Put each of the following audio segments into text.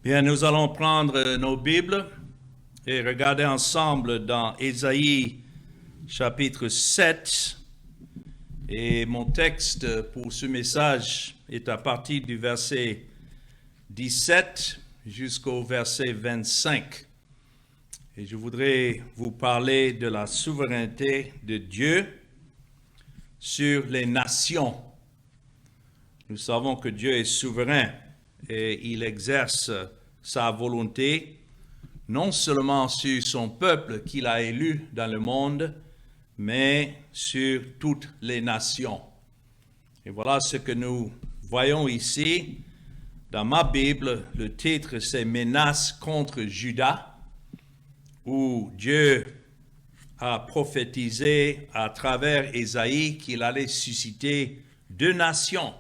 Bien, nous allons prendre nos Bibles et regarder ensemble dans Ésaïe chapitre 7. Et mon texte pour ce message est à partir du verset 17 jusqu'au verset 25. Et je voudrais vous parler de la souveraineté de Dieu sur les nations. Nous savons que Dieu est souverain et il exerce sa volonté non seulement sur son peuple qu'il a élu dans le monde, mais sur toutes les nations. Et voilà ce que nous voyons ici. Dans ma Bible, le titre c'est « Menaces contre Juda », où Dieu a prophétisé à travers Ésaïe qu'il allait susciter deux nations.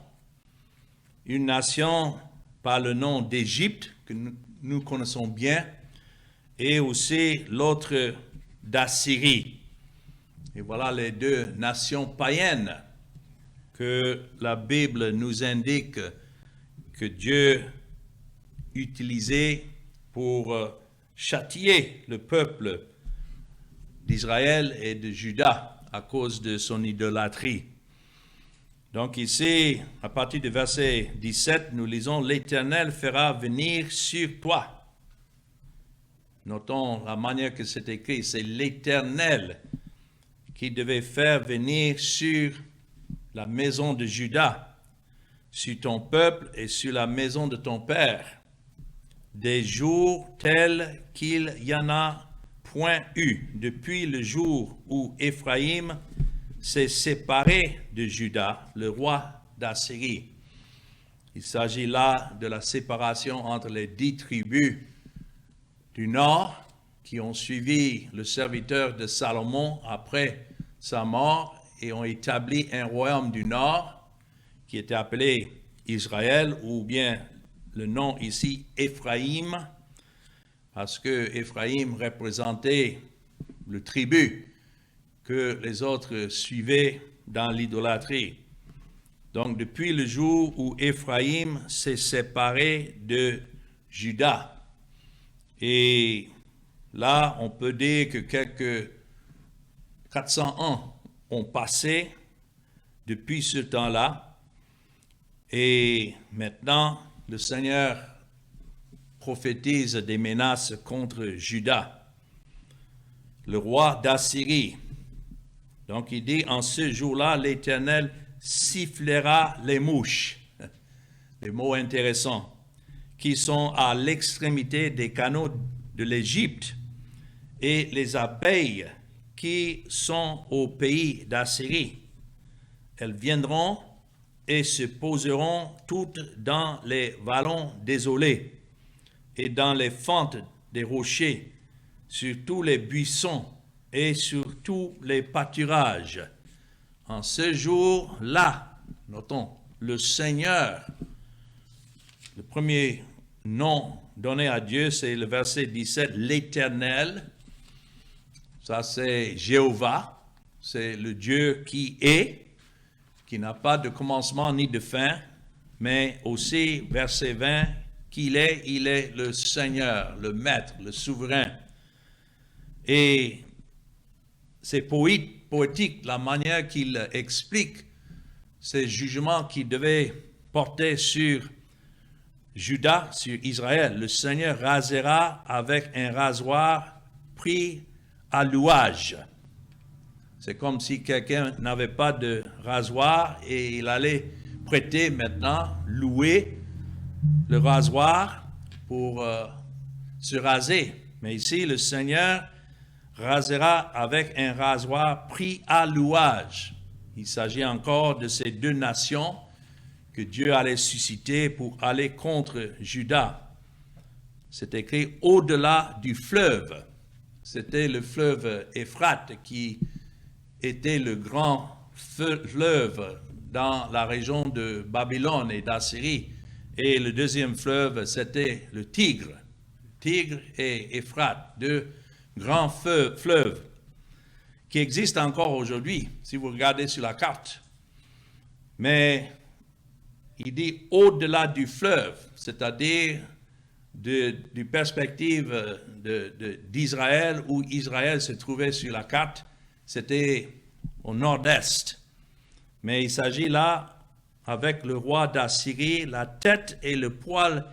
Une nation par le nom d'Égypte, que nous connaissons bien, et aussi l'autre d'Assyrie. Et voilà les deux nations païennes que la Bible nous indique que Dieu utilisait pour châtier le peuple d'Israël et de Juda à cause de son idolâtrie. Donc ici, à partir du verset 17, nous lisons « L'Éternel fera venir sur toi ». Notons la manière que c'est écrit, c'est l'Éternel qui devait faire venir sur la maison de Juda, sur ton peuple et sur la maison de ton père, des jours tels qu'il y en a point eu depuis le jour où Éphraïm s'est séparé de Juda, le roi d'Assyrie. Il s'agit là de la séparation entre les 10 tribus du nord qui ont suivi le serviteur de Salomon après sa mort et ont établi un royaume du nord qui était appelé Israël, ou bien le nom ici Éphraïm, parce que Éphraïm représentait le tribut que les autres suivaient dans l'idolâtrie. Donc, depuis le jour où Éphraïm s'est séparé de Juda, et là, on peut dire que quelques 400 ans ont passé depuis ce temps-là, et maintenant, le Seigneur prophétise des menaces contre Juda, le roi d'Assyrie. Donc, il dit, en ce jour-là, l'Éternel sifflera les mouches, les mots intéressants, qui sont à l'extrémité des canaux de l'Égypte, et les abeilles qui sont au pays d'Assyrie. Elles viendront et se poseront toutes dans les vallons désolés et dans les fentes des rochers, sur tous les buissons et sur tous les pâturages. En ce jour-là, notons, le Seigneur, le premier nom donné à Dieu, c'est le verset 17, l'Éternel. Ça, c'est Jéhovah, c'est le Dieu qui est, qui n'a pas de commencement ni de fin, mais aussi, verset 20, qu'il est, il est le Seigneur, le Maître, le Souverain. Et c'est poétique la manière qu'il explique ces jugements qu'il devait porter sur Juda, sur Israël. Le Seigneur rasera avec un rasoir pris à louage. C'est comme si quelqu'un n'avait pas de rasoir et il allait prêter maintenant, louer le rasoir pour se raser. Mais ici, le Seigneur rasera avec un rasoir pris à louage. Il s'agit encore de ces deux nations que Dieu allait susciter pour aller contre Juda. C'est écrit au-delà du fleuve. C'était le fleuve Euphrate qui était le grand fleuve dans la région de Babylone et d'Assyrie. Et le deuxième fleuve, c'était le Tigre. Tigre et Euphrate, deux grands fleuves qui existent encore aujourd'hui, si vous regardez sur la carte. Mais il dit au-delà du fleuve, c'est-à-dire du perspective d'Israël, où Israël se trouvait sur la carte, c'était au nord-est. Mais il s'agit là, avec le roi d'Assyrie, la tête et le poil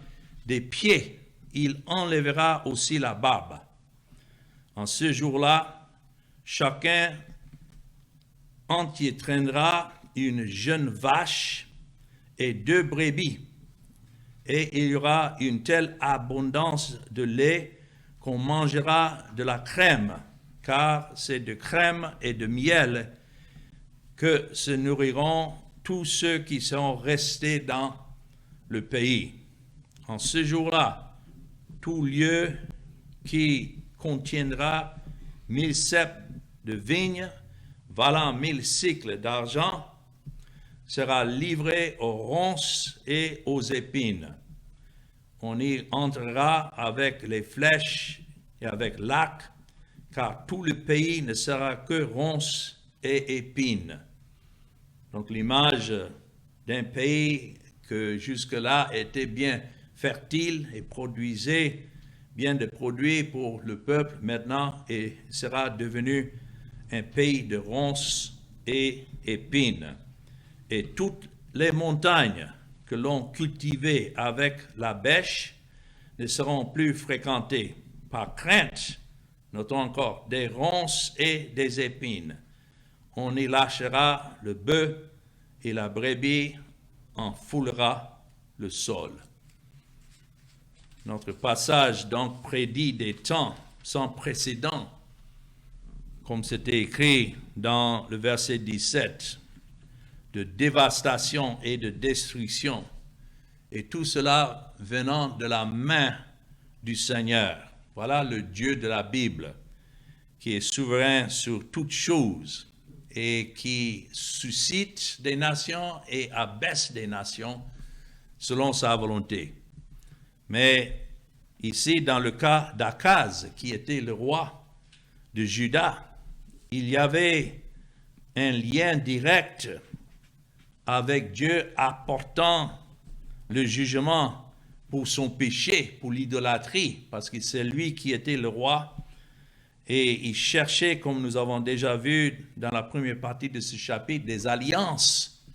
des pieds. Il enlèvera aussi la barbe. En ce jour-là, chacun entraînera une jeune vache et 2 brebis. Et il y aura une telle abondance de lait qu'on mangera de la crème, car c'est de crème et de miel que se nourriront tous ceux qui sont restés dans le pays. En ce jour-là, tout lieu qui contiendra 1000 ceps de vigne, valant 1000 cycles d'argent, sera livré aux ronces et aux épines. On y entrera avec les flèches et avec l'arc, car tout le pays ne sera que ronces et épines. Donc l'image d'un pays que jusque-là était bien fertile et produisait bien de produits pour le peuple maintenant et sera devenu un pays de ronces et épines. Et toutes les montagnes que l'on cultivait avec la bêche ne seront plus fréquentées par crainte, notons encore, des ronces et des épines. On y lâchera le bœuf et la brebis en foulera le sol. Notre passage donc prédit des temps sans précédent, comme c'était écrit dans le verset 17, de dévastation et de destruction, et tout cela venant de la main du Seigneur. Voilà le Dieu de la Bible, qui est souverain sur toutes choses et qui suscite des nations et abaisse des nations selon sa volonté. Mais ici, dans le cas d'Akaz, qui était le roi de Juda, il y avait un lien direct avec Dieu apportant le jugement pour son péché, pour l'idolâtrie, parce que c'est lui qui était le roi et il cherchait, comme nous avons déjà vu dans la première partie de ce chapitre, des alliances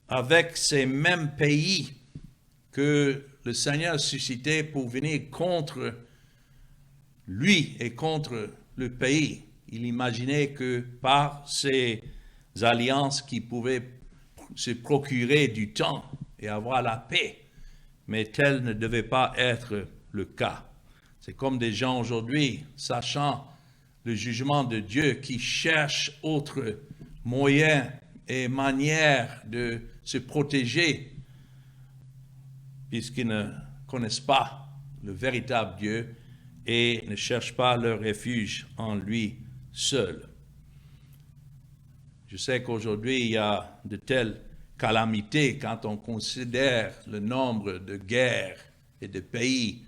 avec ces mêmes pays que le Seigneur suscitait pour venir contre lui et contre le pays. Il imaginait que par ces alliances qu'il pouvait se procurer du temps et avoir la paix, mais tel ne devait pas être le cas. C'est comme des gens aujourd'hui, sachant le jugement de Dieu, qui cherchent autres moyens et manières de se protéger, puisqu'ils ne connaissent pas le véritable Dieu et ne cherchent pas leur refuge en lui seul. Je sais qu'aujourd'hui, il y a de telles calamités quand on considère le nombre de guerres et de pays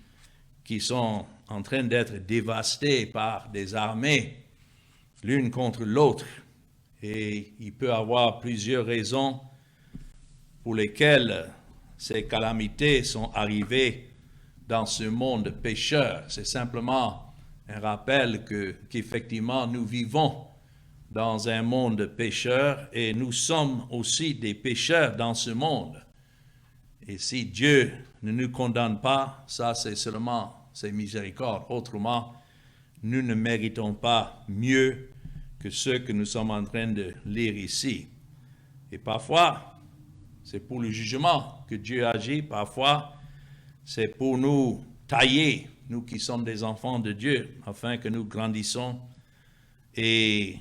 qui sont en train d'être dévastés par des armées, l'une contre l'autre. Et il peut y avoir plusieurs raisons pour lesquelles ces calamités sont arrivées dans ce monde pécheur. C'est simplement un rappel qu'effectivement nous vivons dans un monde pécheur et nous sommes aussi des pécheurs dans ce monde. Et si Dieu ne nous condamne pas, ça c'est seulement ses miséricordes. Autrement, nous ne méritons pas mieux que ceux que nous sommes en train de lire ici. Et parfois, c'est pour le jugement que Dieu agit. Parfois, c'est pour nous tailler, nous qui sommes des enfants de Dieu, afin que nous grandissons et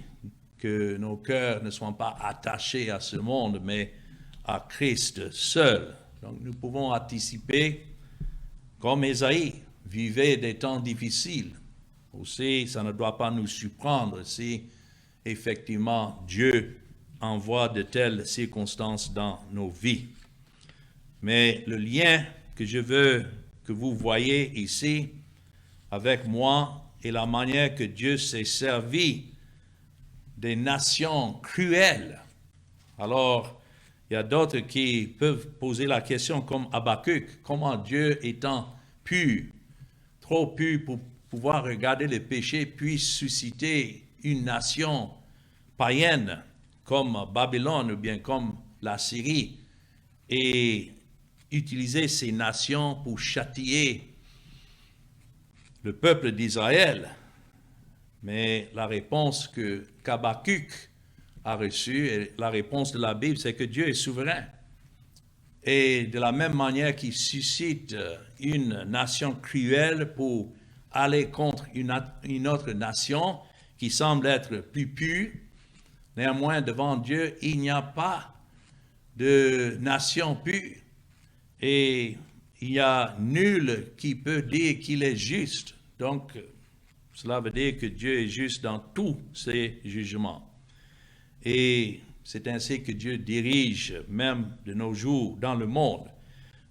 que nos cœurs ne soient pas attachés à ce monde, mais à Christ seul. Donc nous pouvons anticiper, comme Ésaïe vivait des temps difficiles. Aussi, ça ne doit pas nous surprendre si effectivement Dieu envoie de telles circonstances dans nos vies. Mais le lien que je veux que vous voyez ici avec moi est la manière que Dieu s'est servi des nations cruelles. Alors, il y a d'autres qui peuvent poser la question comme Habakkuk, comment Dieu étant purs, trop purs pour pouvoir regarder les péchés, puisse susciter une nation païenne comme Babylone ou bien comme la Syrie et utiliser ces nations pour châtier le peuple d'Israël. Mais la réponse que Habakkuk a reçue, et la réponse de la Bible, c'est que Dieu est souverain. Et de la même manière qu'il suscite une nation cruelle pour aller contre une autre nation qui semble être plus pure, néanmoins devant Dieu, il n'y a pas de nation pure. Et il n'y a nul qui peut dire qu'il est juste. Donc, cela veut dire que Dieu est juste dans tous ses jugements. Et c'est ainsi que Dieu dirige, même de nos jours, dans le monde.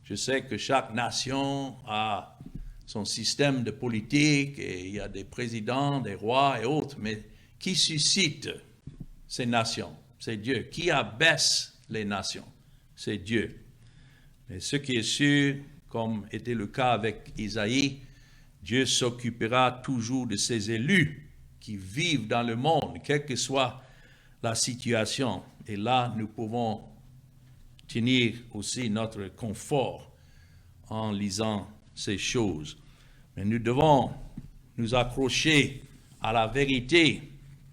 Je sais que chaque nation a son système de politique, et il y a des présidents, des rois et autres, mais qui suscite ces nations? C'est Dieu. Qui abaisse les nations? C'est Dieu. Mais ce qui est sûr, comme était le cas avec Isaïe, Dieu s'occupera toujours de ses élus qui vivent dans le monde, quelle que soit la situation. Et là, nous pouvons tenir aussi notre confort en lisant ces choses. Mais nous devons nous accrocher à la vérité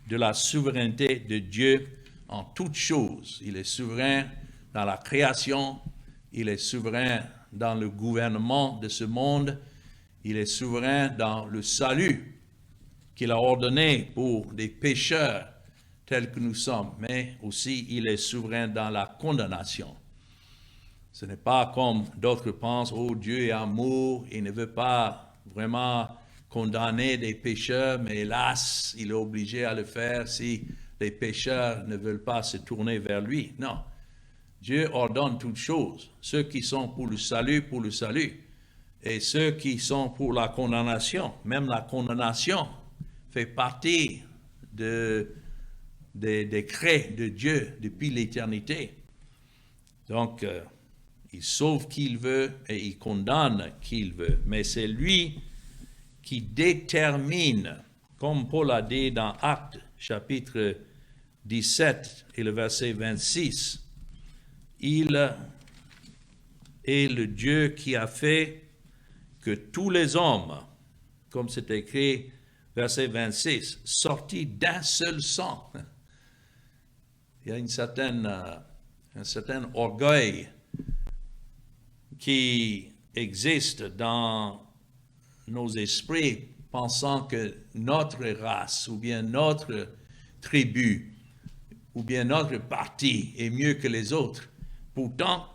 de la souveraineté de Dieu en toutes choses. Il est souverain dans la création, il est souverain dans le gouvernement de ce monde, il est souverain dans le salut qu'il a ordonné pour des pécheurs tels que nous sommes, mais aussi il est souverain dans la condamnation. Ce n'est pas comme d'autres pensent, oh Dieu est amour, il ne veut pas vraiment condamner des pécheurs, mais hélas, il est obligé à le faire si les pécheurs ne veulent pas se tourner vers lui. Non, Dieu ordonne toutes choses, ceux qui sont pour le salut, et ceux qui sont pour la condamnation. Même la condamnation fait partie des décrets de Dieu depuis l'éternité. Donc, il sauve qui il veut et il condamne qui il veut. Mais c'est lui qui détermine, comme Paul a dit dans Actes chapitre 17 et le verset 26, il est le Dieu qui a fait que tous les hommes, comme c'est écrit, verset 26, sortis d'un seul sang. Il y a un certain orgueil qui existe dans nos esprits, pensant que notre race, ou bien notre tribu, ou bien notre parti est mieux que les autres. Pourtant,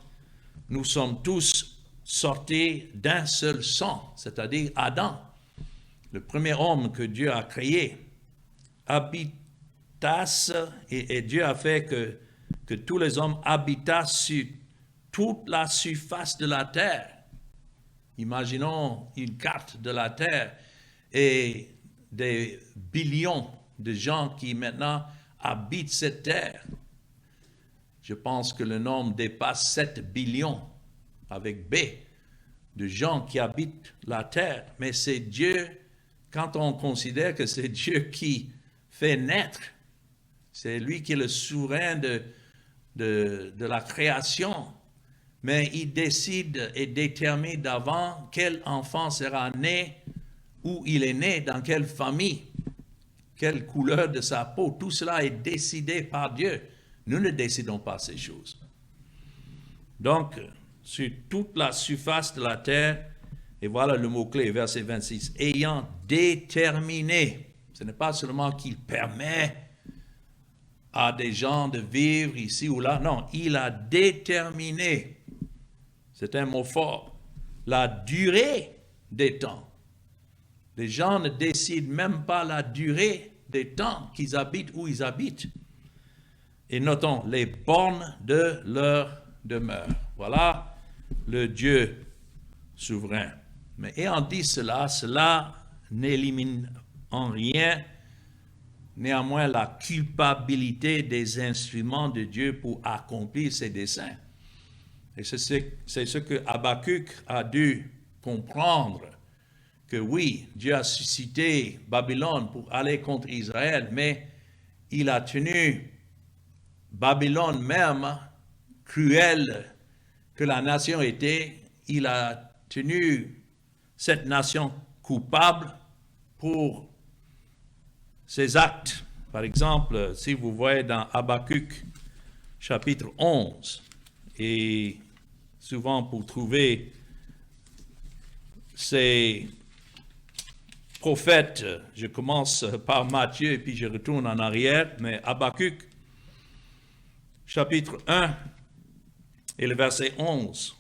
nous sommes tous sortis d'un seul sang, c'est-à-dire Adam, le premier homme que Dieu a créé, habitasse, et Dieu a fait que tous les hommes habitassent sur toute la surface de la terre. Imaginons une carte de la terre et des billions de gens qui maintenant habitent cette terre. Je pense que le nombre dépasse 7 billions avec B de gens qui habitent la terre. Mais c'est Dieu, quand on considère que c'est Dieu qui fait naître, c'est lui qui est le souverain de la création, mais il décide et détermine d'avant quel enfant sera né, où il est né, dans quelle famille, quelle couleur de sa peau. Tout cela est décidé par Dieu. Nous ne décidons pas ces choses. Donc, sur toute la surface de la terre, et voilà le mot-clé, verset 26, ayant déterminé, ce n'est pas seulement qu'il permet à des gens de vivre ici ou là, non, il a déterminé, c'est un mot fort, la durée des temps. Les gens ne décident même pas la durée des temps qu'ils habitent où ils habitent. Et notons les bornes de leur demeure. Voilà le Dieu souverain. Mais ayant dit cela n'élimine en rien néanmoins la culpabilité des instruments de Dieu pour accomplir ses desseins. Et c'est ce que Habakkuk a dû comprendre que oui, Dieu a suscité Babylone pour aller contre Israël, mais il a tenu Babylone même, cruelle que la nation était, il a tenu cette nation coupable pour ses actes. Par exemple, si vous voyez dans Habakkuk, chapitre 11, et souvent pour trouver ces prophètes, je commence par Matthieu et puis je retourne en arrière, mais Habakkuk, chapitre 1 et le verset 11.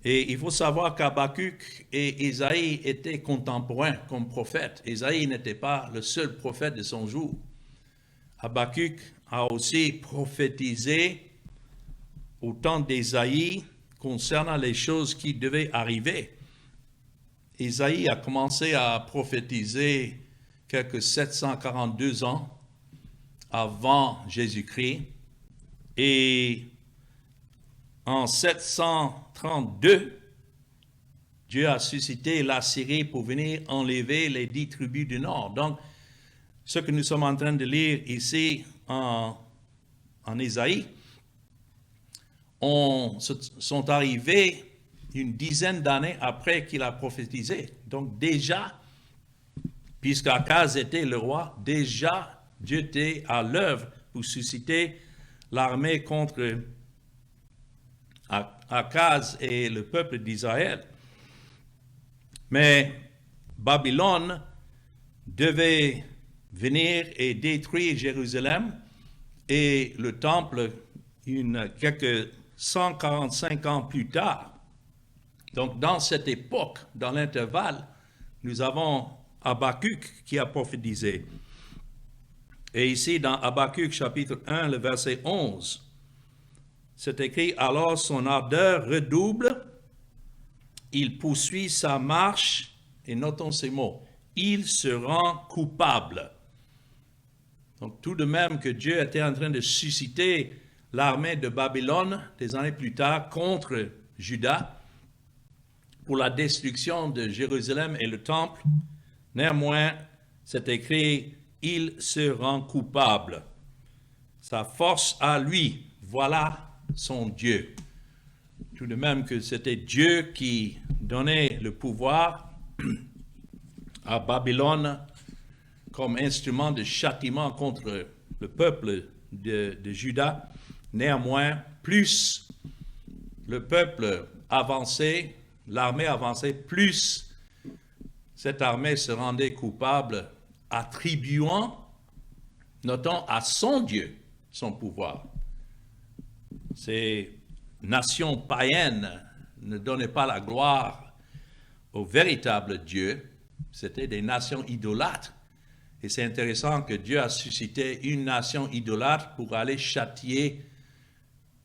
Et il faut savoir qu'Habakkuk et Isaïe étaient contemporains comme prophètes. Isaïe n'était pas le seul prophète de son jour. Habakkuk a aussi prophétisé au temps d'Isaïe concernant les choses qui devaient arriver. Isaïe a commencé à prophétiser quelques 742 ans avant Jésus-Christ. Et en 732, Dieu a suscité la Syrie pour venir enlever les 10 tribus du Nord. Donc, ce que nous sommes en train de lire ici en Isaïe, sont arrivés une dizaine d'années après qu'il a prophétisé. Donc déjà, puisqu'Akaz était le roi, déjà Dieu était à l'œuvre pour susciter l'armée contre Akaz et le peuple d'Israël. Mais Babylone devait venir et détruire Jérusalem et le temple quelques 145 ans plus tard. Donc, dans cette époque, dans l'intervalle, nous avons Habakkuk qui a prophétisé. Et ici, dans Habakkuk, chapitre 1, le verset 11, c'est écrit « Alors son ardeur redouble, il poursuit sa marche, et notons ces mots, il se rend coupable. » Donc, tout de même que Dieu était en train de susciter l'armée de Babylone des années plus tard contre Juda pour la destruction de Jérusalem et le temple, néanmoins, c'est écrit « il se rend coupable. » Sa force à lui, voilà son Dieu. Tout de même que c'était Dieu qui donnait le pouvoir à Babylone comme instrument de châtiment contre le peuple de Juda. Néanmoins, plus le peuple avançait, l'armée avançait, plus cette armée se rendait coupable, attribuant, notons, à son Dieu son pouvoir. Ces nations païennes ne donnaient pas la gloire au véritable Dieu, c'était des nations idolâtres. Et c'est intéressant que Dieu a suscité une nation idolâtre pour aller châtier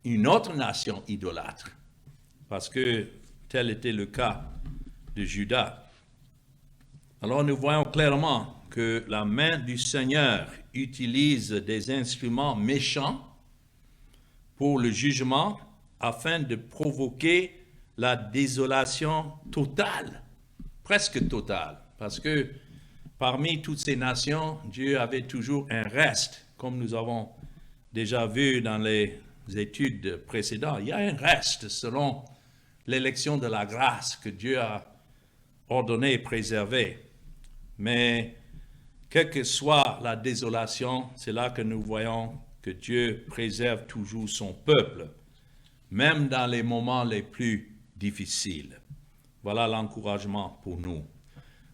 une autre nation idolâtre, parce que tel était le cas de Juda. Alors nous voyons clairement que la main du Seigneur utilise des instruments méchants pour le jugement afin de provoquer la désolation totale, presque totale, parce que parmi toutes ces nations, Dieu avait toujours un reste, comme nous avons déjà vu dans les études précédentes. Il y a un reste selon l'élection de la grâce que Dieu a ordonné et préservé. Mais quelle que soit la désolation, c'est là que nous voyons que Dieu préserve toujours son peuple, même dans les moments les plus difficiles. Voilà l'encouragement pour nous.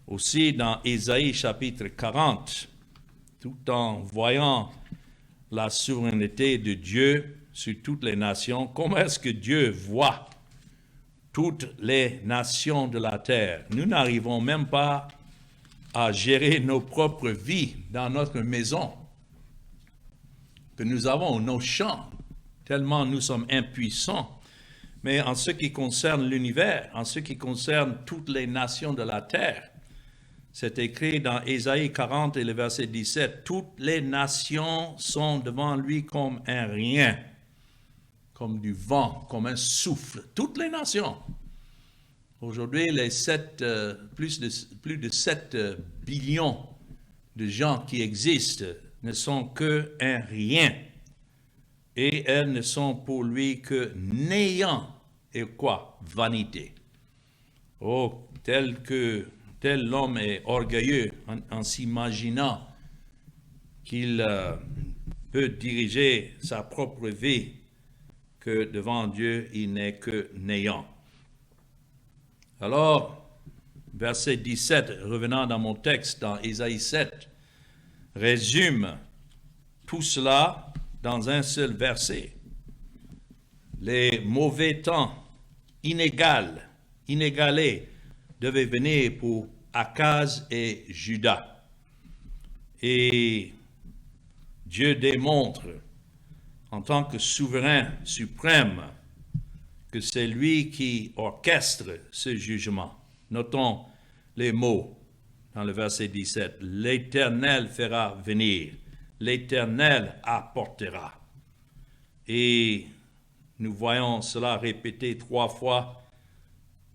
Aussi dans Ésaïe chapitre 40, tout en voyant la souveraineté de Dieu sur toutes les nations, comment est-ce que Dieu voit toutes les nations de la terre? Nous n'arrivons même pas à gérer nos propres vies dans notre maison, que nous avons nos champs, tellement nous sommes impuissants. Mais en ce qui concerne l'univers, en ce qui concerne toutes les nations de la terre, c'est écrit dans Ésaïe 40 et le verset 17, « Toutes les nations sont devant lui comme un rien, comme du vent, comme un souffle. » Toutes les nations. Aujourd'hui, plus de 7 billions de gens qui existent ne sont que un rien. Et elles ne sont pour lui que néant et quoi? Vanité. Oh, tel l'homme est orgueilleux en s'imaginant qu'il peut diriger sa propre vie, que devant Dieu, il n'est que néant. Alors, verset 17, revenant dans mon texte, dans Ésaïe 7, résume tout cela dans un seul verset. Les mauvais temps inégalés devaient venir pour Akaz et Juda. Et Dieu démontre en tant que souverain suprême que c'est lui qui orchestre ce jugement. Notons les mots dans le verset 17. L'Éternel fera venir, l'Éternel apportera. Et nous voyons cela répété 3 fois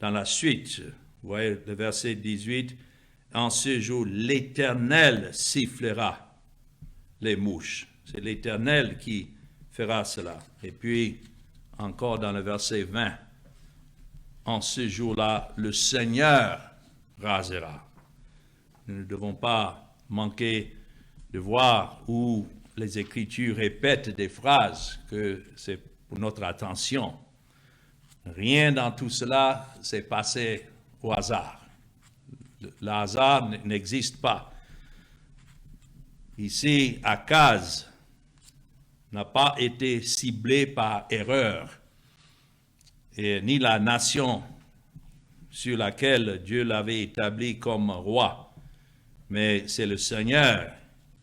dans la suite. Vous voyez le verset 18. En ce jour, l'Éternel sifflera les mouches. C'est l'Éternel qui fera cela. Et puis, encore dans le verset 20, en ce jour-là, le Seigneur rasera. Nous ne devons pas manquer de voir où les Écritures répètent des phrases que c'est pour notre attention. Rien dans tout cela s'est passé au hasard. Le hasard n'existe pas. Ici, Akaz n'a pas été ciblé par erreur, et ni la nation sur laquelle Dieu l'avait établi comme roi, mais c'est le Seigneur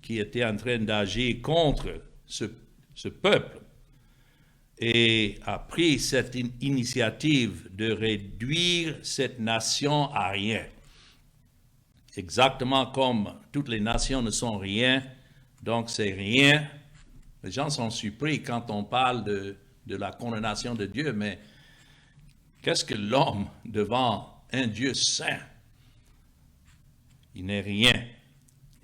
qui était en train d'agir contre ce peuple et a pris cette initiative de réduire cette nation à rien. Exactement comme toutes les nations ne sont rien, donc c'est rien. Les gens sont surpris quand on parle de la condamnation de Dieu, mais qu'est-ce que l'homme devant un Dieu saint? Il n'est rien.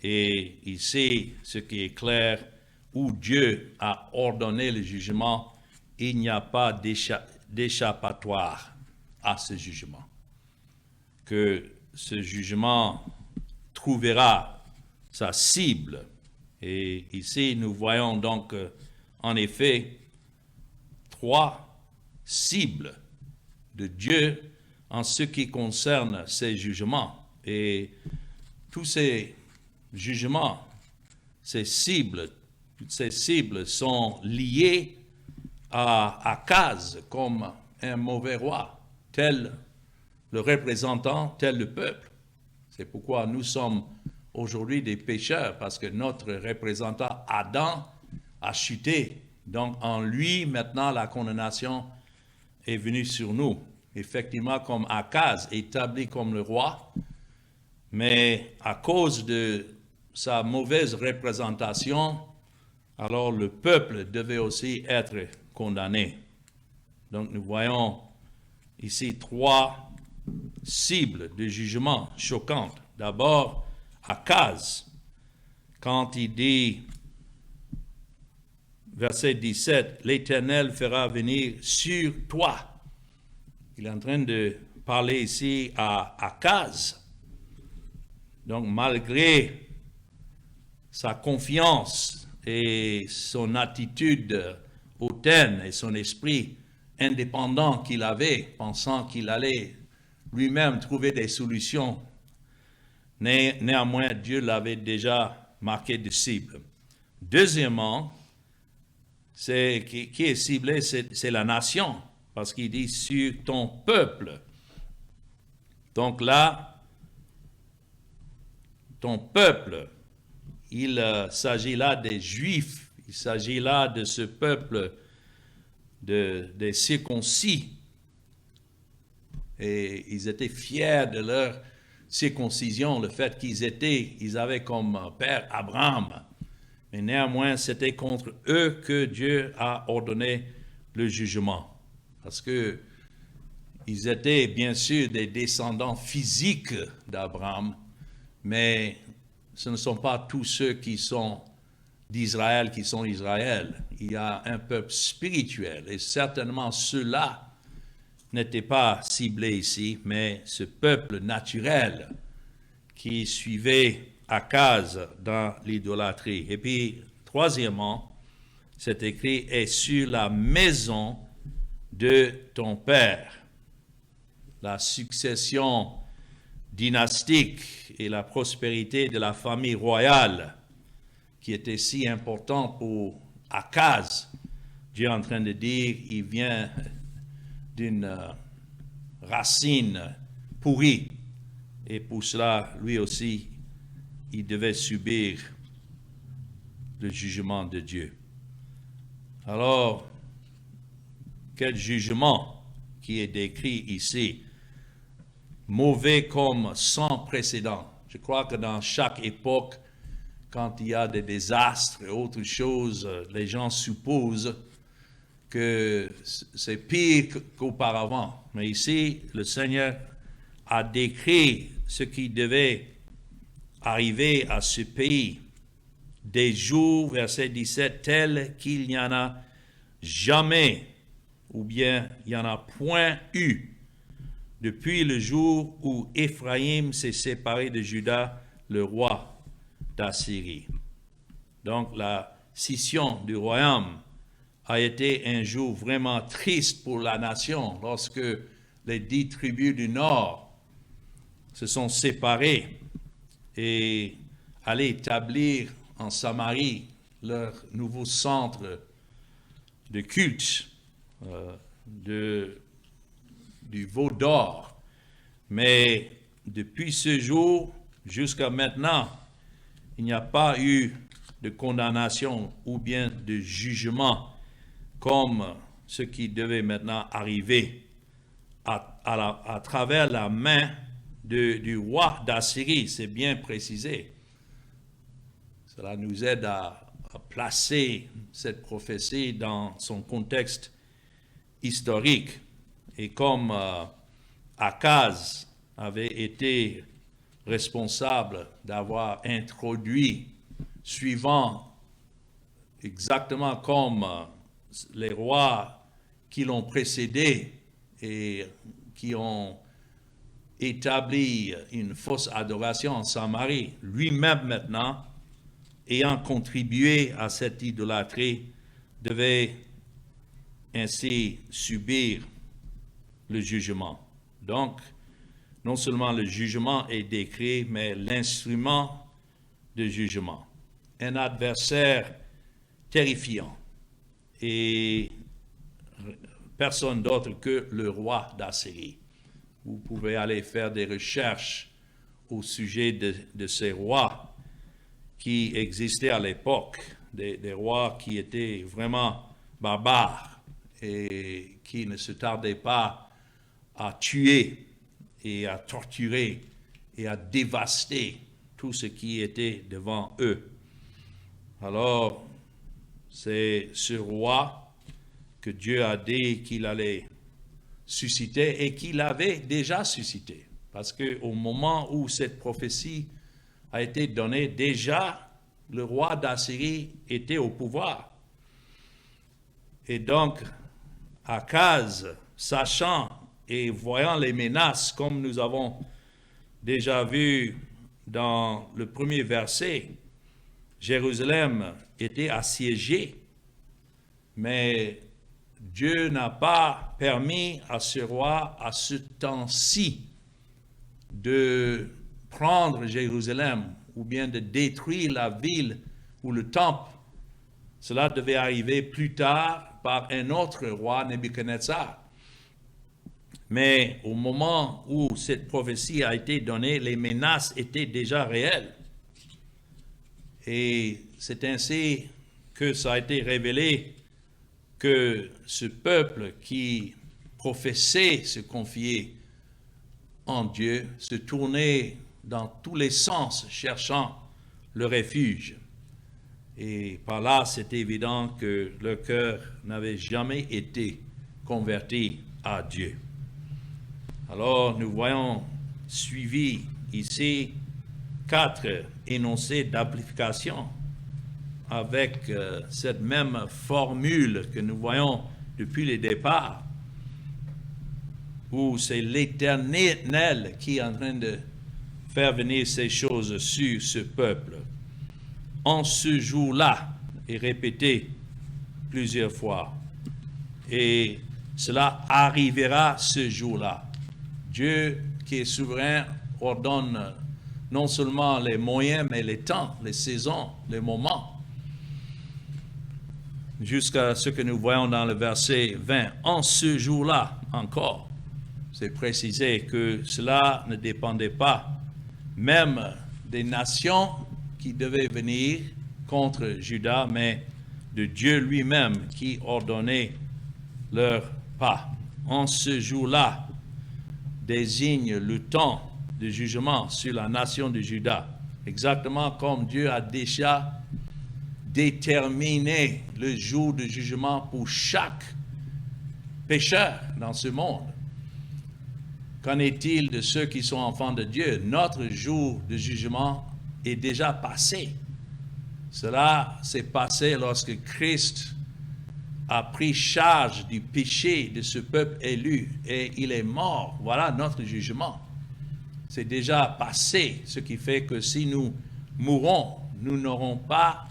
Et il sait ce qui est clair, où Dieu a ordonné le jugement, il n'y a pas d'échappatoire à ce jugement. Que ce jugement trouvera sa cible. Et ici, nous voyons donc, en effet, 3 cibles de Dieu en ce qui concerne ses jugements. Et tous ces jugements, ces cibles, toutes ces cibles sont liées à Akaz comme un mauvais roi, tel le représentant, tel le peuple. C'est pourquoi nous sommes aujourd'hui des pécheurs, parce que notre représentant Adam a chuté. Donc en lui, maintenant, la condamnation est venue sur nous. Effectivement, comme Akaz, établi comme le roi, mais à cause de sa mauvaise représentation, alors le peuple devait aussi être condamné. Donc nous voyons ici 3 cibles de jugement choquantes. D'abord, Akaz, quand il dit, verset 17, « L'Éternel fera venir sur toi ». Il est en train de parler ici à Akaz. Donc, malgré sa confiance et son attitude hautaine et son esprit indépendant qu'il avait, pensant qu'il allait lui-même trouver des solutions, néanmoins, Dieu l'avait déjà marqué de cible. Deuxièmement, qui est ciblé, c'est la nation, parce qu'il dit sur ton peuple. Donc là, ton peuple, il s'agit là des Juifs, il s'agit là de ce peuple des circoncis. Et ils étaient fiers de leur circoncision, le fait qu'ils avaient comme père Abraham. Mais néanmoins, c'était contre eux que Dieu a ordonné le jugement. Parce que Ils étaient bien sûr des descendants physiques d'Abraham, mais ce ne sont pas tous ceux qui sont d'Israël qui sont Israël. Il y a un peuple spirituel, et certainement ceux-là n'étaient pas ciblés ici, mais ce peuple naturel qui suivait Akaz dans l'idolâtrie. Et puis, troisièmement, c'est écrit « Et sur la maison de ton père ». La succession dynastique et la prospérité de la famille royale qui était si importante pour Akaz. Dieu est en train de dire il vient d'une racine pourrie. Et pour cela, lui aussi, il devait subir le jugement de Dieu. Alors, quel jugement qui est décrit ici? Mauvais comme sans précédent. Je crois que dans chaque époque, quand il y a des désastres et autres choses, les gens supposent que c'est pire qu'auparavant. Mais ici, le Seigneur a décrit ce qui devait arriver à ce pays. Des jours, verset 17, tels qu'il n'y en a jamais, ou bien il n'y en a point eu, depuis le jour où Éphraïm s'est séparé de Juda, le roi d'Assyrie. Donc la scission du royaume a été un jour vraiment triste pour la nation lorsque les 10 tribus du nord se sont séparées et allaient établir en Samarie leur nouveau centre de culte du veau d'or. Mais depuis ce jour jusqu'à maintenant, il n'y a pas eu de condamnation ou bien de jugement comme ce qui devait maintenant arriver à travers la main du roi d'Assyrie. C'est bien précisé. Cela nous aide à placer cette prophétie dans son contexte historique. Et comme Akaz avait été responsable d'avoir introduit, suivant exactement comme les rois qui l'ont précédé et qui ont établi une fausse adoration en Samarie, lui-même maintenant, ayant contribué à cette idolâtrie, devait ainsi subir le jugement. Donc, non seulement le jugement est décrit, mais l'instrument de jugement. Un adversaire terrifiant et personne d'autre que le roi d'Assyrie. Vous pouvez aller faire des recherches au sujet de ces rois qui existaient à l'époque, des rois qui étaient vraiment barbares et qui ne se tardaient pas à tuer et à torturer et à dévaster tout ce qui était devant eux. Alors, c'est ce roi que Dieu a dit qu'il allait susciter et qu'il avait déjà suscité. Parce qu'au moment où cette prophétie a été donnée, déjà le roi d'Assyrie était au pouvoir. Et donc, Akaz, sachant et voyant les menaces, comme nous avons déjà vu dans le premier verset, Jérusalem était assiégée, mais Dieu n'a pas permis à ce roi, à ce temps-ci, de prendre Jérusalem ou bien de détruire la ville ou le temple. Cela devait arriver plus tard par un autre roi, Nebuchadnezzar. Mais au moment où cette prophétie a été donnée, les menaces étaient déjà réelles. Et c'est ainsi que ça a été révélé que ce peuple qui professait se confier en Dieu se tournait dans tous les sens cherchant le refuge. Et par là, c'est évident que leur cœur n'avait jamais été converti à Dieu. Alors, nous voyons suivi ici 4 énoncés d'application avec cette même formule que nous voyons depuis le départ, où c'est l'Éternel qui est en train de faire venir ces choses sur ce peuple. En ce jour-là, est répété plusieurs fois. Et cela arrivera ce jour-là. Dieu qui est souverain ordonne non seulement les moyens, mais les temps, les saisons, les moments. Jusqu'à ce que nous voyons dans le verset 20. En ce jour-là encore, c'est précisé que cela ne dépendait pas même des nations qui devaient venir contre Juda, mais de Dieu lui-même qui ordonnait leur pas. En ce jour-là désigne le temps de jugement sur la nation de Juda, exactement comme Dieu a déjà déterminé le jour de jugement pour chaque pécheur dans ce monde. Qu'en est-il de ceux qui sont enfants de Dieu? Notre jour de jugement est déjà passé. Cela s'est passé lorsque Christ a pris charge du péché de ce peuple élu et il est mort. Voilà notre jugement. C'est déjà passé, ce qui fait que si nous mourons, nous n'aurons pas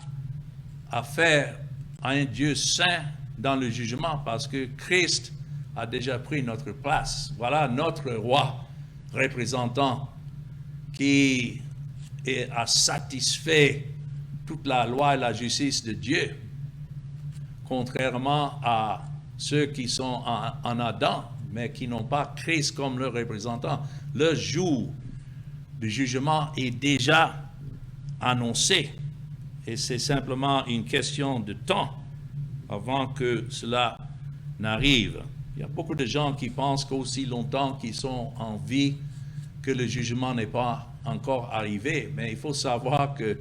affaire à un Dieu saint dans le jugement parce que Christ a déjà pris notre place. Voilà notre roi représentant qui a satisfait toute la loi et la justice de Dieu, contrairement à ceux qui sont en Adam, mais qui n'ont pas Christ comme leur représentant. Le jour du jugement est déjà annoncé et c'est simplement une question de temps avant que cela n'arrive. Il y a beaucoup de gens qui pensent qu'aussi longtemps qu'ils sont en vie, que le jugement n'est pas encore arrivé. Mais il faut savoir que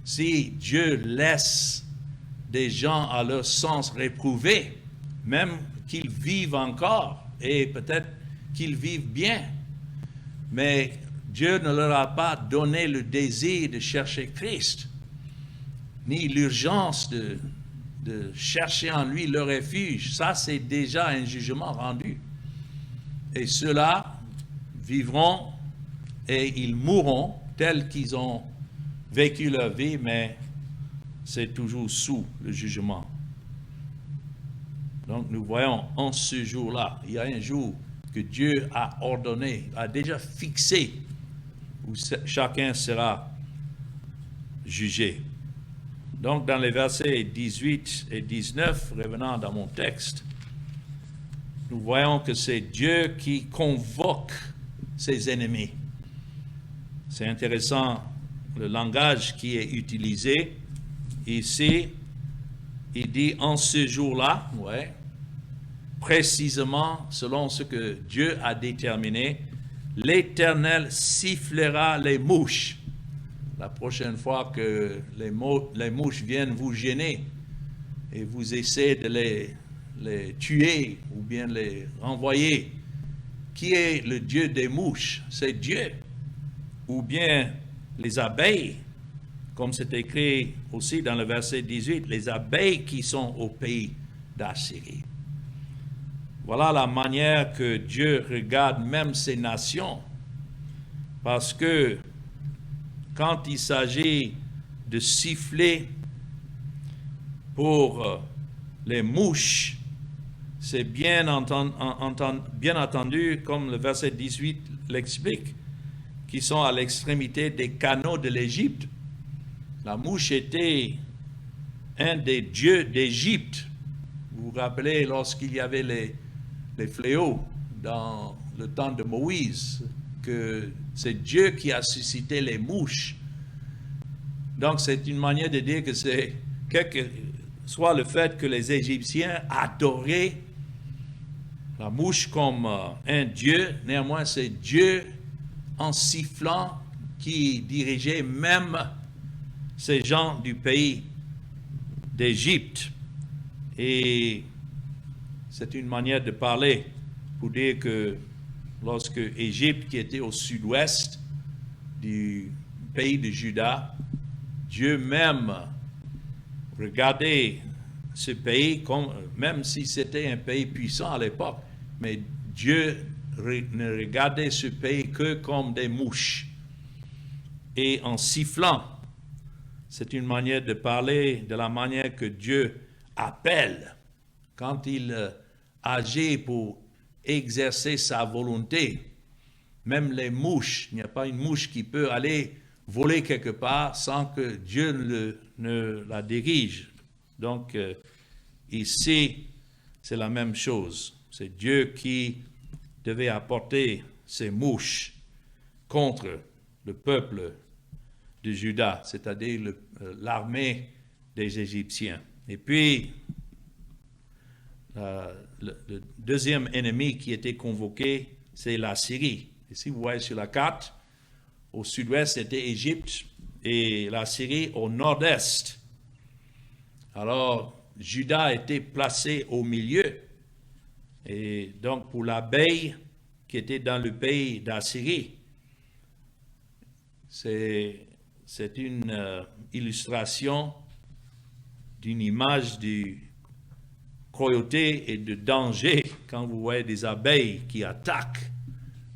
si Dieu laisse des gens à leur sens réprouvés, même qu'ils vivent encore, et peut-être qu'ils vivent bien, mais Dieu ne leur a pas donné le désir de chercher Christ, ni l'urgence de chercher en lui le refuge. Ça, c'est déjà un jugement rendu. Et ceux-là vivront et ils mourront tels qu'ils ont vécu leur vie, mais c'est toujours sous le jugement. Donc nous voyons en ce jour-là, il y a un jour que Dieu a ordonné, a déjà fixé, où chacun sera jugé. Donc, dans les versets 18 et 19, revenant dans mon texte, nous voyons que c'est Dieu qui convoque ses ennemis. C'est intéressant le langage qui est utilisé. Ici, il dit en ce jour-là, ouais, précisément selon ce que Dieu a déterminé, l'Éternel sifflera les mouches. La prochaine fois que les mouches viennent vous gêner et vous essayez de les tuer ou bien les renvoyer, qui est le Dieu des mouches? C'est Dieu. Ou bien les abeilles, comme c'est écrit aussi dans le verset 18, les abeilles qui sont au pays d'Assyrie. Voilà la manière que Dieu regarde même ces nations, parce que quand il s'agit de siffler pour les mouches, c'est bien entendu, comme le verset 18 l'explique, qui sont à l'extrémité des canaux de l'Égypte. La mouche était un des dieux d'Égypte. Vous vous rappelez lorsqu'il y avait les fléaux dans le temps de Moïse, que c'est Dieu qui a suscité les mouches. Donc c'est une manière de dire que c'est soit le fait que les Égyptiens adoraient la mouche comme un dieu, néanmoins c'est Dieu en sifflant qui dirigeait même ces gens du pays d'Égypte. Et c'est une manière de parler pour dire que lorsque Égypte, qui était au sud-ouest du pays de Juda, Dieu même regardait ce pays, même si c'était un pays puissant à l'époque, mais Dieu ne regardait ce pays que comme des mouches. Et en sifflant, c'est une manière de parler de la manière que Dieu appelle quand il agit pour exercer sa volonté. Même les mouches, il n'y a pas une mouche qui peut aller voler quelque part sans que Dieu ne la dirige. Donc, ici, c'est la même chose. C'est Dieu qui devait apporter ces mouches contre le peuple de Juda, c'est-à-dire l'armée des Égyptiens. Et puis, le deuxième ennemi qui était convoqué, c'est la Syrie. Ici, vous voyez sur la carte, au sud-ouest, c'était Égypte et la Syrie au nord-est. Alors, Juda était placé au milieu. Et donc, pour l'abeille qui était dans le pays d'Assyrie, c'est une illustration d'une image du cruauté et de danger quand vous voyez des abeilles qui attaquent.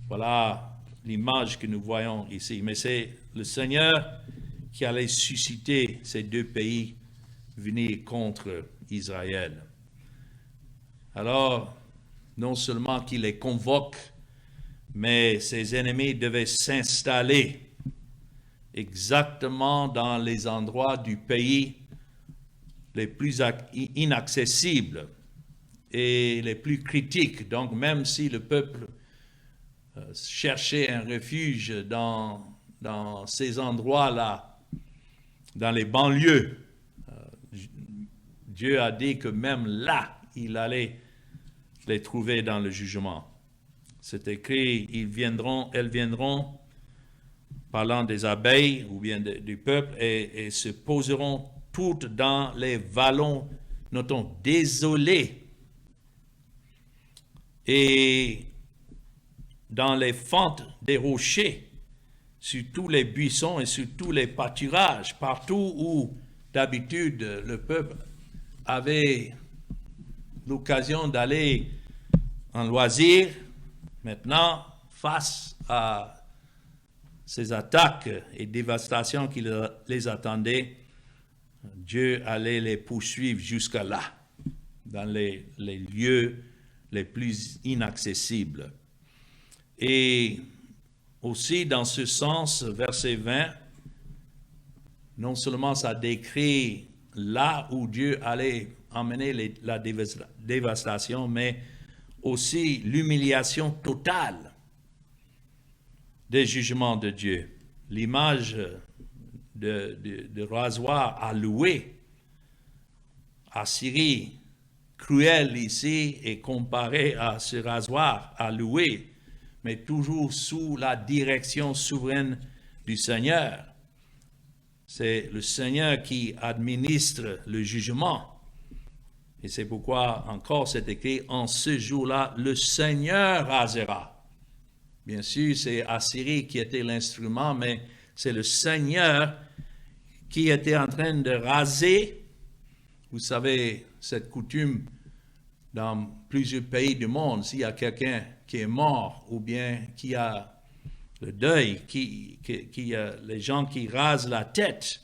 Voilà l'image que nous voyons ici. Mais c'est le Seigneur qui allait susciter ces deux pays venir contre Israël. Alors, non seulement qu'il les convoque, mais ses ennemis devaient s'installer exactement dans les endroits du pays les plus inaccessibles et les plus critiques. Donc, même si le peuple cherchait un refuge dans ces endroits-là, dans les banlieues, Dieu a dit que même là, il allait les trouver dans le jugement. C'est écrit, elles viendront, parlant des abeilles ou bien du peuple, et se poseront toutes dans les vallons, notons, désolés, et dans les fentes des rochers, sur tous les buissons et sur tous les pâturages, partout où d'habitude le peuple avait l'occasion d'aller en loisir. Maintenant, face à ces attaques et dévastations qui les attendaient, Dieu allait les poursuivre jusqu'à là, dans les lieux les plus inaccessibles. Et aussi, dans ce sens, verset 20, non seulement ça décrit là où Dieu allait emmener la dévastation, mais aussi l'humiliation totale des jugements de Dieu. L'image de rasoir à louer à Syrie, cruel ici, est comparé à ce rasoir à louer, mais toujours sous la direction souveraine du Seigneur. C'est le Seigneur qui administre le jugement. Et c'est pourquoi encore c'est écrit, en ce jour-là, le Seigneur rasera. Bien sûr, c'est Assyrie qui était l'instrument, mais c'est le Seigneur qui était en train de raser. Vous savez, cette coutume dans plusieurs pays du monde, s'il y a quelqu'un qui est mort ou bien qui a le deuil, les gens qui rasent la tête.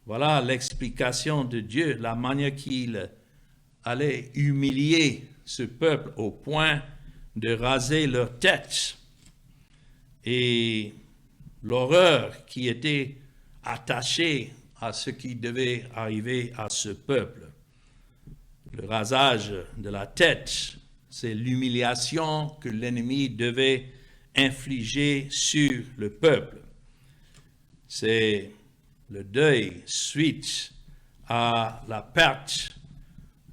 Voilà l'explication de Dieu, la manière qu'il allait humilier ce peuple au point de raser leur tête. Et l'horreur qui était attachée à ce qui devait arriver à ce peuple. Le rasage de la tête, c'est l'humiliation que l'ennemi devait infligé sur le peuple. C'est le deuil suite à la perte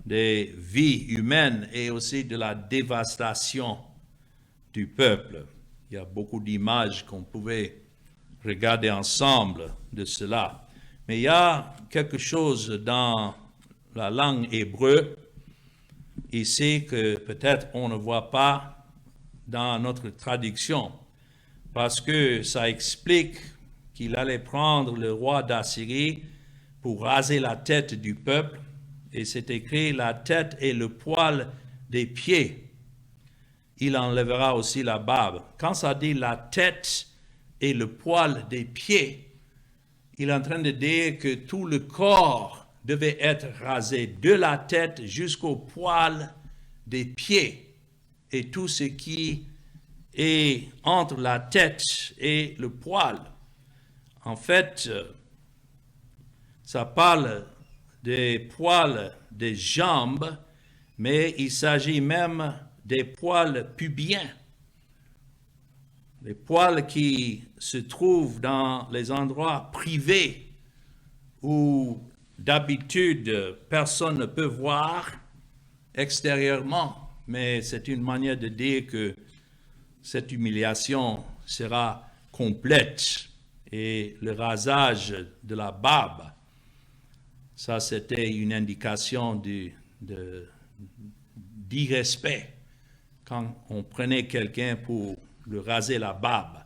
des vies humaines et aussi de la dévastation du peuple. Il y a beaucoup d'images qu'on pouvait regarder ensemble de cela. Mais il y a quelque chose dans la langue hébreu ici que peut-être on ne voit pas dans notre traduction, parce que ça explique qu'il allait prendre le roi d'Assyrie pour raser la tête du peuple, et c'est écrit la tête et le poil des pieds. Il enlèvera aussi la barbe. Quand ça dit la tête et le poil des pieds, il est en train de dire que tout le corps devait être rasé de la tête jusqu'au poil des pieds, et tout ce qui est entre la tête et le poil. En fait, ça parle des poils des jambes, mais il s'agit même des poils pubiens, les poils qui se trouvent dans les endroits privés où d'habitude personne ne peut voir extérieurement, mais c'est une manière de dire que cette humiliation sera complète, et le rasage de la barbe, ça c'était une indication d'irrespect. Quand on prenait quelqu'un pour le raser la barbe,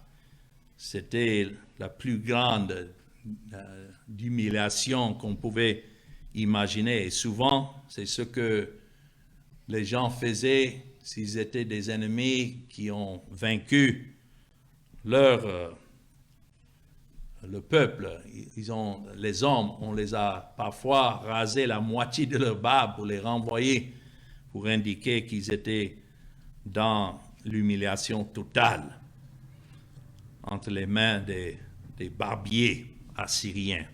c'était la plus grande d'humiliation qu'on pouvait imaginer. Et souvent, c'est ce que les gens faisaient s'ils étaient des ennemis qui ont vaincu le peuple. Les hommes, on les a parfois rasé la moitié de leur barbe pour les renvoyer, pour indiquer qu'ils étaient dans l'humiliation totale entre les mains des barbiers assyriens.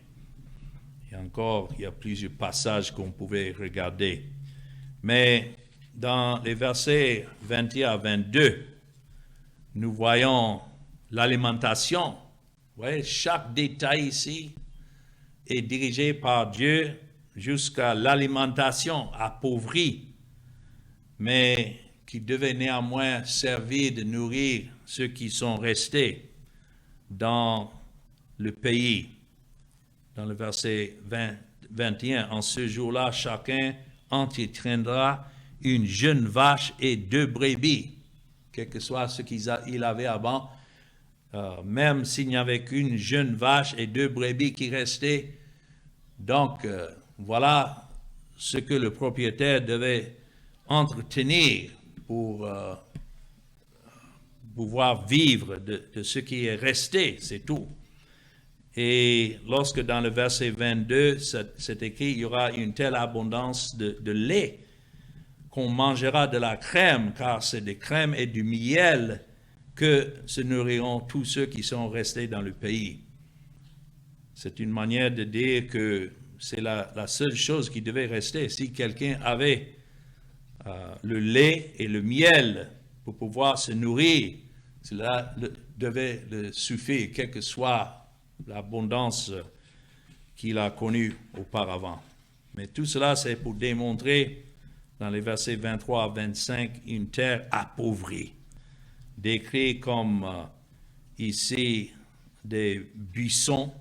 Et encore, il y a plusieurs passages qu'on pouvait regarder. Mais dans les versets 21 à 22, nous voyons l'alimentation. Vous voyez, chaque détail ici est dirigé par Dieu jusqu'à l'alimentation appauvrie, mais qui devait néanmoins servir de nourrir ceux qui sont restés dans le pays. Dans le verset 21, en ce jour-là, chacun entretiendra une jeune vache et 2 brebis, quel que soit ce qu'il avait avant. Même s'il n'y avait qu'une jeune vache et 2 brebis qui restaient. Donc, voilà ce que le propriétaire devait entretenir pour pouvoir vivre de ce qui est resté, c'est tout. Et lorsque dans le verset 22, c'est écrit, il y aura une telle abondance de lait qu'on mangera de la crème, car c'est des crèmes et du miel que se nourriront tous ceux qui sont restés dans le pays. C'est une manière de dire que c'est la seule chose qui devait rester. Si quelqu'un avait le lait et le miel pour pouvoir se nourrir, cela devait le suffire, quelle que soit l'abondance qu'il a connue auparavant. Mais tout cela, c'est pour démontrer, dans les versets 23 à 25, une terre appauvrie, décrit comme ici des buissons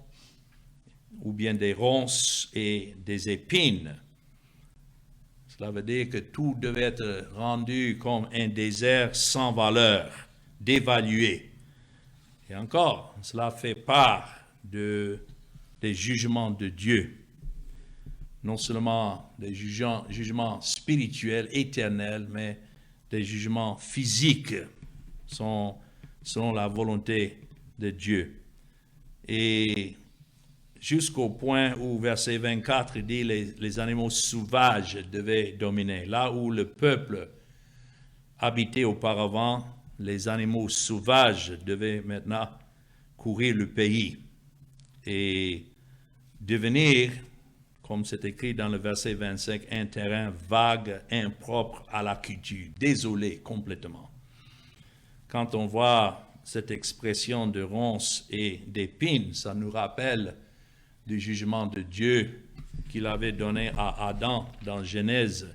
ou bien des ronces et des épines. Cela veut dire que tout devait être rendu comme un désert sans valeur, dévalué. Et encore, cela fait part des jugements de Dieu, non seulement des jugements spirituels, éternels, mais des jugements physiques selon la volonté de Dieu. Et jusqu'au point où verset 24 dit les animaux sauvages devaient dominer. Là où le peuple habitait auparavant, les animaux sauvages devaient maintenant courir le pays et devenir, comme c'est écrit dans le verset 25, un terrain vague, impropre à la culture, désolé complètement. Quand on voit cette expression de ronces et d'épines, ça nous rappelle du jugement de Dieu qu'il avait donné à Adam dans Genèse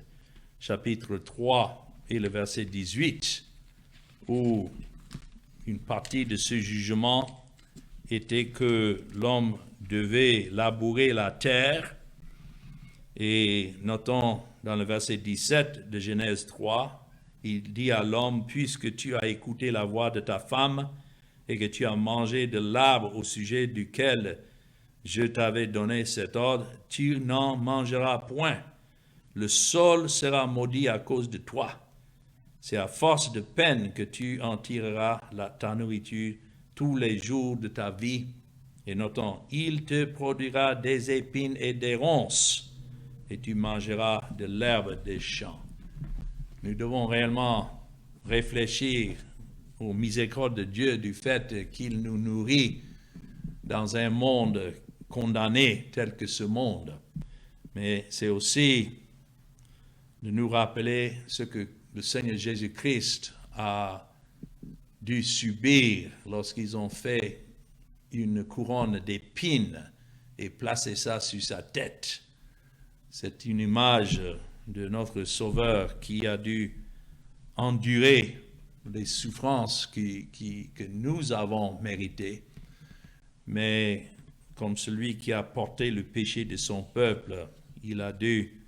chapitre 3 et le verset 18, où une partie de ce jugement était que l'homme devait labourer la terre. Et notons dans le verset 17 de Genèse 3, il dit à l'homme, puisque tu as écouté la voix de ta femme et que tu as mangé de l'arbre au sujet duquel je t'avais donné cet ordre, tu n'en mangeras point. Le sol sera maudit à cause de toi. C'est à force de peine que tu en tireras ta nourriture tous les jours de ta vie. Et notons, il te produira des épines et des ronces, et tu mangeras de l'herbe des champs. Nous devons réellement réfléchir aux miséricordes de Dieu du fait qu'il nous nourrit dans un monde condamné tel que ce monde. Mais c'est aussi de nous rappeler ce que le Seigneur Jésus-Christ a dû subir lorsqu'ils ont fait une couronne d'épines et placé ça sur sa tête. C'est une image de notre Sauveur qui a dû endurer les souffrances que nous avons méritées. Mais comme celui qui a porté le péché de son peuple, il a dû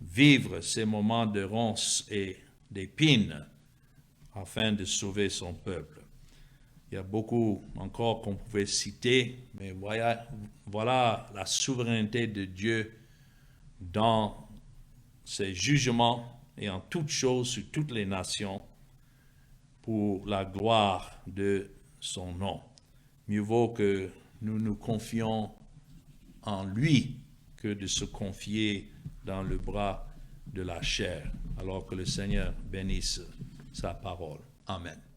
vivre ces moments de ronces et d'épines afin de sauver son peuple. Il y a beaucoup encore qu'on pouvait citer, mais voilà la souveraineté de Dieu dans ses jugements et en toutes choses sur toutes les nations pour la gloire de son nom. Mieux vaut que nous nous confions en lui que de se confier dans le bras de la chair, alors que le Seigneur bénisse sa parole. Amen.